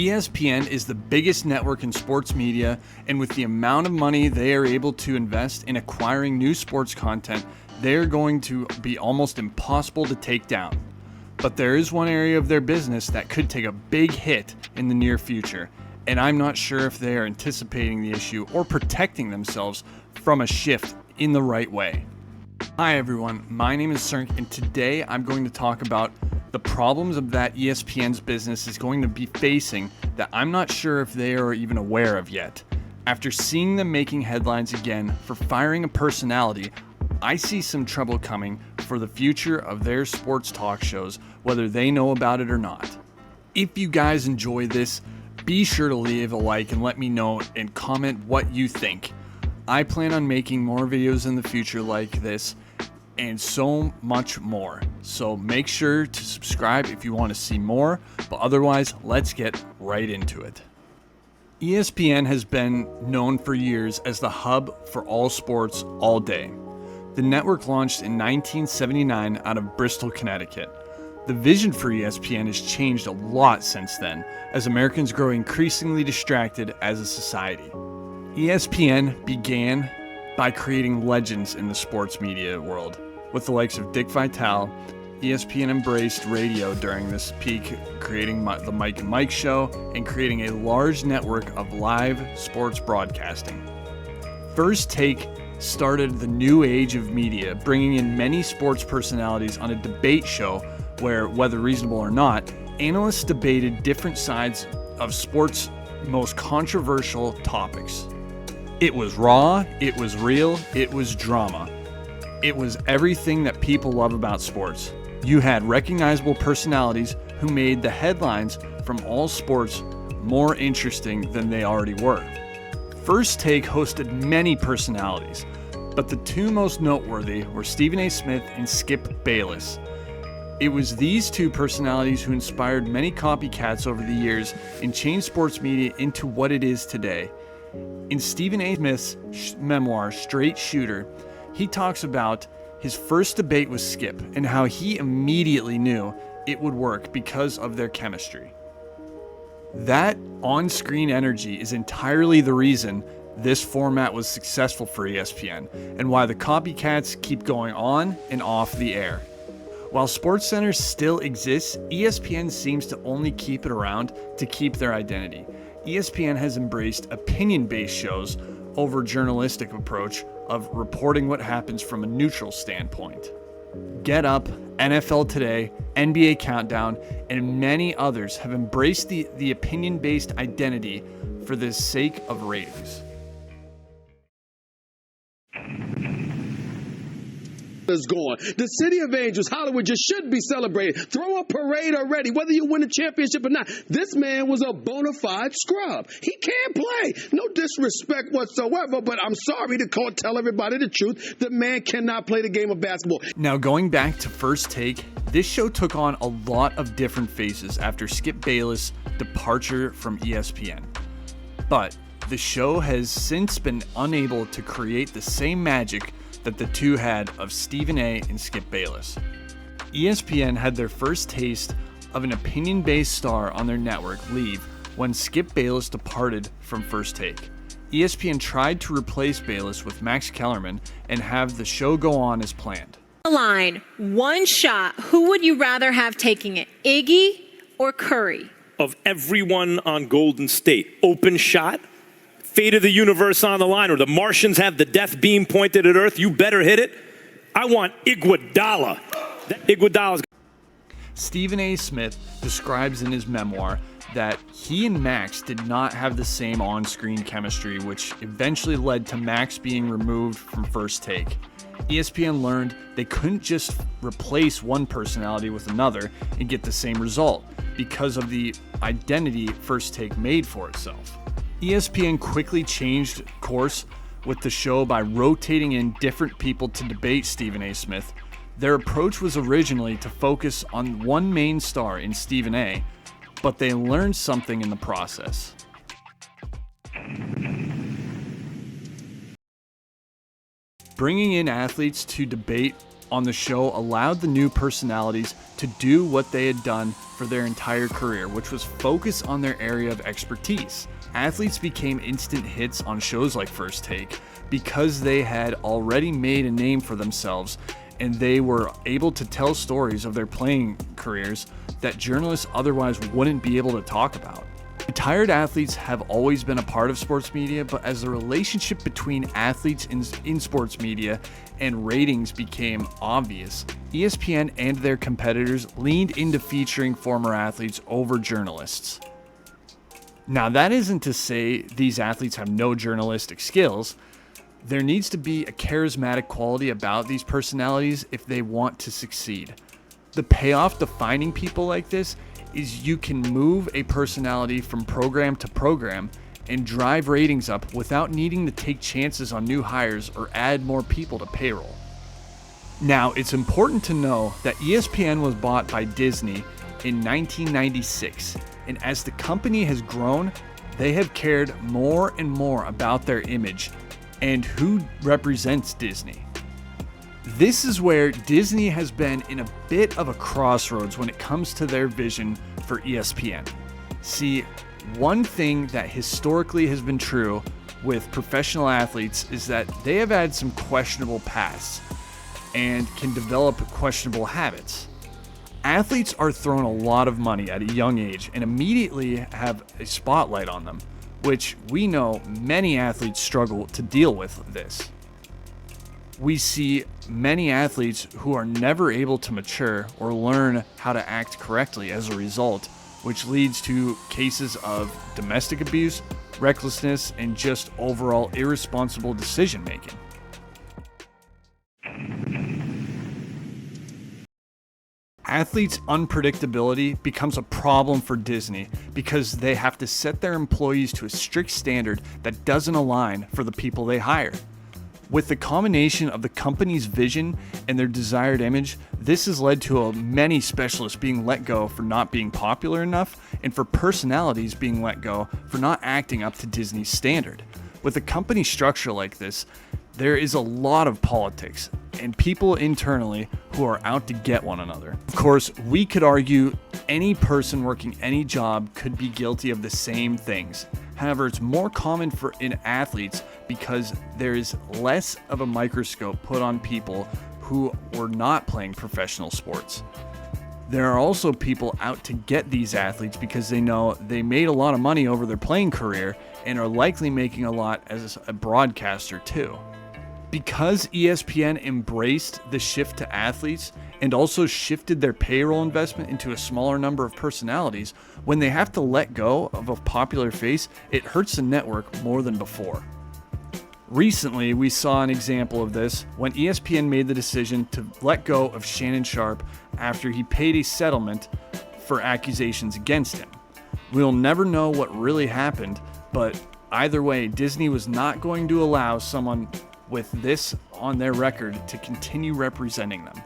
ESPN is the biggest network in sports media, and with the amount of money they are able to invest in acquiring new sports content, they are going to be almost impossible to take down. But there is one area of their business that could take a big hit in the near future, and I'm not sure if they are anticipating the issue or protecting themselves from a shift in the right way. Hi everyone, my name is Cernk, and today I'm going to talk about the problems of that ESPN's business is going to be facing that I'm not sure if they are even aware of yet. After seeing them making headlines again for firing a personality, I see some trouble coming for the future of their sports talk shows, whether they know about it or not. If you guys enjoy this, be sure to leave a like and let me know and comment what you think. I plan on making more videos in the future like this and so much more. So make sure to subscribe if you want to see more, but otherwise, let's get right into it. ESPN has been known for years as the hub for all sports all day. The network launched in 1979 out of Bristol, Connecticut. The vision for ESPN has changed a lot since then, as Americans grow increasingly distracted as a society. ESPN began by creating legends in the sports media world. With the likes of Dick Vitale, ESPN embraced radio during this peak, creating the Mike and Mike Show and creating a large network of live sports broadcasting. First Take started the new age of media, bringing in many sports personalities on a debate show where, whether reasonable or not, analysts debated different sides of sports' most controversial topics. It was raw, it was real, it was drama. It was everything that people love about sports. You had recognizable personalities who made the headlines from all sports more interesting than they already were. First Take hosted many personalities, but the two most noteworthy were Stephen A. Smith and Skip Bayless. It was these two personalities who inspired many copycats over the years and changed sports media into what it is today. In Stephen A. Smith's memoir, Straight Shooter, he talks about his first debate with Skip and how he immediately knew it would work because of their chemistry. That on-screen energy is entirely the reason this format was successful for ESPN and why the copycats keep going on and off the air. While SportsCenter still exists, ESPN seems to only keep it around to keep their identity. ESPN has embraced opinion-based shows over journalistic approach of reporting what happens from a neutral standpoint. Get Up, NFL Today, NBA Countdown, and many others have embraced the opinion-based identity for the sake of ratings. Is going. The City of Angels, Hollywood, just should be celebrated. Throw a parade already, whether you win a championship or not. This man was a bona fide scrub. He can't play. No disrespect whatsoever, but I'm sorry to tell everybody the truth. The man cannot play the game of basketball. Now, going back to First Take, this show took on a lot of different faces after Skip Bayless' departure from ESPN. But the show has since been unable to create the same magic that the two had of Stephen A. and Skip Bayless. ESPN had their first taste of an opinion-based star on their network leave when Skip Bayless departed from First Take. ESPN tried to replace Bayless with Max Kellerman and have the show go on as planned. Line, one shot, who would you rather have taking it, Iggy or Curry? Of everyone on Golden State, open shot, fate of the universe on the line, or the Martians have the death beam pointed at Earth, you better hit it. I want Iguodala. Iguodala's. Stephen A. Smith describes in his memoir that he and Max did not have the same on-screen chemistry, which eventually led to Max being removed from First Take. ESPN learned they couldn't just replace one personality with another and get the same result because of the identity First Take made for itself. ESPN quickly changed course with the show by rotating in different people to debate Stephen A. Smith. Their approach was originally to focus on one main star in Stephen A., but they learned something in the process. Bringing in athletes to debate on the show allowed the new personalities to do what they had done for their entire career, which was focus on their area of expertise. Athletes became instant hits on shows like First Take because they had already made a name for themselves, and they were able to tell stories of their playing careers that journalists otherwise wouldn't be able to talk about. Retired athletes have always been a part of sports media, but as the relationship between athletes in sports media and ratings became obvious, ESPN and their competitors leaned into featuring former athletes over journalists. Now, that isn't to say these athletes have no journalistic skills. There needs to be a charismatic quality about these personalities if they want to succeed. The payoff to finding people like this is you can move a personality from program to program and drive ratings up without needing to take chances on new hires or add more people to payroll. Now, it's important to know that ESPN was bought by Disney in 1996, and as the company has grown, they have cared more and more about their image and who represents Disney. This is where Disney has been in a bit of a crossroads when it comes to their vision for ESPN. See, one thing that historically has been true with professional athletes is that they have had some questionable pasts and can develop questionable habits. Athletes are thrown a lot of money at a young age and immediately have a spotlight on them, which we know many athletes struggle to deal with this. We see many athletes who are never able to mature or learn how to act correctly as a result, which leads to cases of domestic abuse, recklessness, and just overall irresponsible decision making. Athletes' unpredictability becomes a problem for Disney because they have to set their employees to a strict standard that doesn't align for the people they hire. With the combination of the company's vision and their desired image, this has led to many specialists being let go for not being popular enough and for personalities being let go for not acting up to Disney's standard. With a company structure like this, there is a lot of politics and people internally who are out to get one another. Of course, we could argue any person working any job could be guilty of the same things. However, it's more common in athletes because there is less of a microscope put on people who were not playing professional sports. There are also people out to get these athletes because they know they made a lot of money over their playing career and are likely making a lot as a broadcaster too. Because ESPN embraced the shift to athletes and also shifted their payroll investment into a smaller number of personalities, when they have to let go of a popular face, it hurts the network more than before. Recently, we saw an example of this when ESPN made the decision to let go of Shannon Sharpe after he paid a settlement for accusations against him. We'll never know what really happened, but either way, Disney was not going to allow someone with this on their record to continue representing them.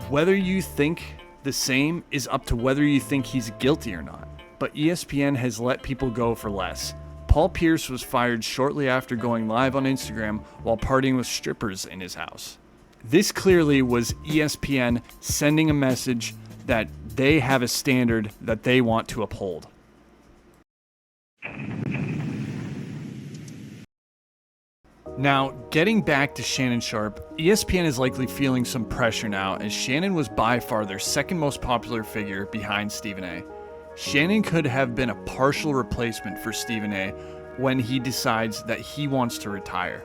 Whether you think the same is up to whether you think he's guilty or not, but ESPN has let people go for less. Paul Pierce was fired shortly after going live on Instagram while partying with strippers in his house. This clearly was ESPN sending a message that they have a standard that they want to uphold. Now, getting back to Shannon Sharpe, ESPN is likely feeling some pressure now as Shannon was by far their second most popular figure behind Stephen A. Shannon could have been a partial replacement for Stephen A. when he decides that he wants to retire.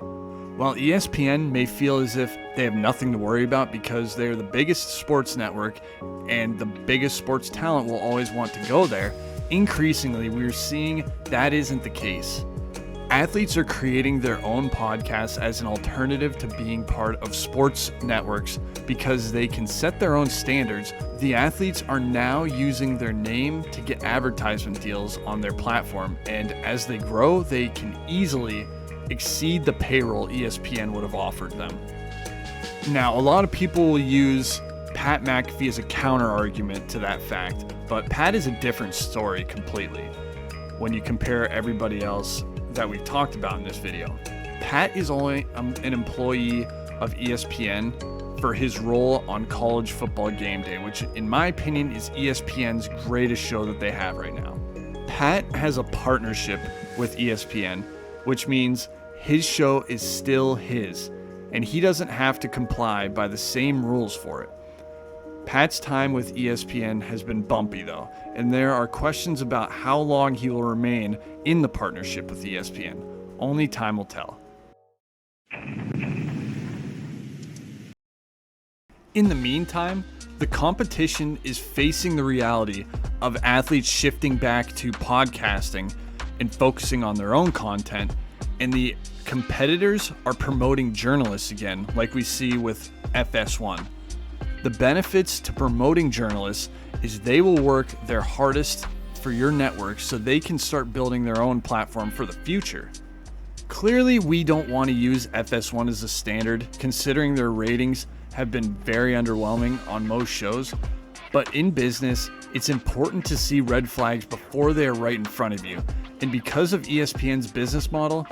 While ESPN may feel as if they have nothing to worry about because they're the biggest sports network and the biggest sports talent will always want to go there, increasingly we're seeing that isn't the case. Athletes are creating their own podcasts as an alternative to being part of sports networks because they can set their own standards. The athletes are now using their name to get advertisement deals on their platform, and as they grow, they can easily exceed the payroll ESPN would have offered them. Now, a lot of people will use Pat McAfee as a counter argument to that fact, but Pat is a different story completely when you compare everybody else that we talked about in this video. Pat is only an employee of ESPN for his role on College Football Game Day, which in my opinion is ESPN's greatest show that they have right now. Pat has a partnership with ESPN, which means his show is still his, and he doesn't have to comply by the same rules for it. Pat's time with ESPN has been bumpy though, and there are questions about how long he will remain in the partnership with ESPN. Only time will tell. In the meantime, the competition is facing the reality of athletes shifting back to podcasting and focusing on their own content, and the competitors are promoting journalists again, like we see with FS1. The benefits to promoting journalists is they will work their hardest for your network so they can start building their own platform for the future. Clearly, we don't want to use FS1 as a standard, considering their ratings have been very underwhelming on most shows, but in business, it's important to see red flags before they are right in front of you. And because of ESPN's business model,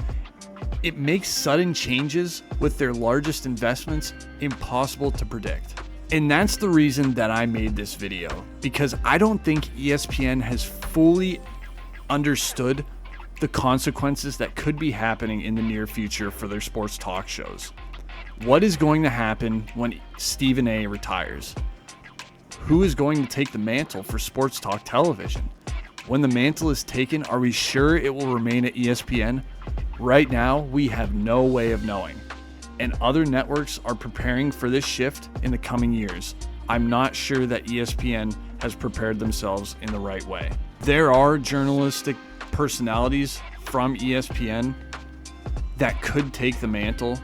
it makes sudden changes with their largest investments impossible to predict. And that's the reason that I made this video, because I don't think ESPN has fully understood the consequences that could be happening in the near future for their sports talk shows. What is going to happen when Stephen A. retires? Who is going to take the mantle for sports talk television? When the mantle is taken, are we sure it will remain at ESPN? Right now, we have no way of knowing. And other networks are preparing for this shift in the coming years. I'm not sure that ESPN has prepared themselves in the right way. There are journalistic personalities from ESPN that could take the mantle,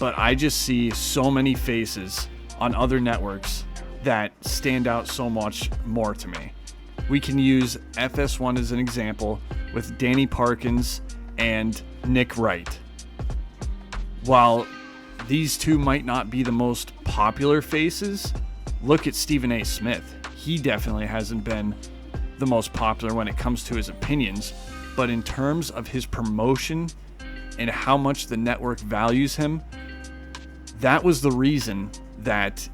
but I just see so many faces on other networks that stand out so much more to me. We can use FS1 as an example with Danny Parkins and Nick Wright. While these two might not be the most popular faces, look at Stephen A. Smith. He definitely hasn't been the most popular when it comes to his opinions, but in terms of his promotion and how much the network values him, that was the reason that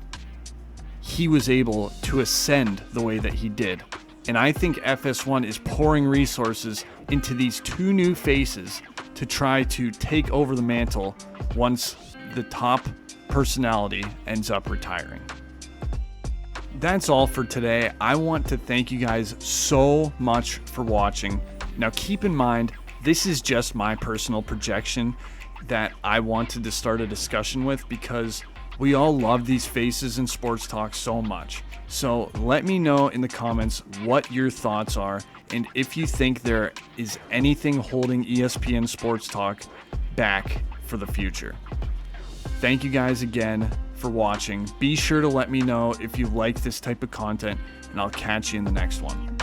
he was able to ascend the way that he did. And I think FS1 is pouring resources into these two new faces to try to take over the mantle once the top personality ends up retiring. That's all for today. I want to thank you guys so much for watching. Now keep in mind, this is just my personal projection that I wanted to start a discussion with because we all love these faces in sports talk so much. So let me know in the comments what your thoughts are and if you think there is anything holding ESPN Sports Talk back for the future. Thank you guys again for watching. Be sure to let me know if you like this type of content, and I'll catch you in the next one.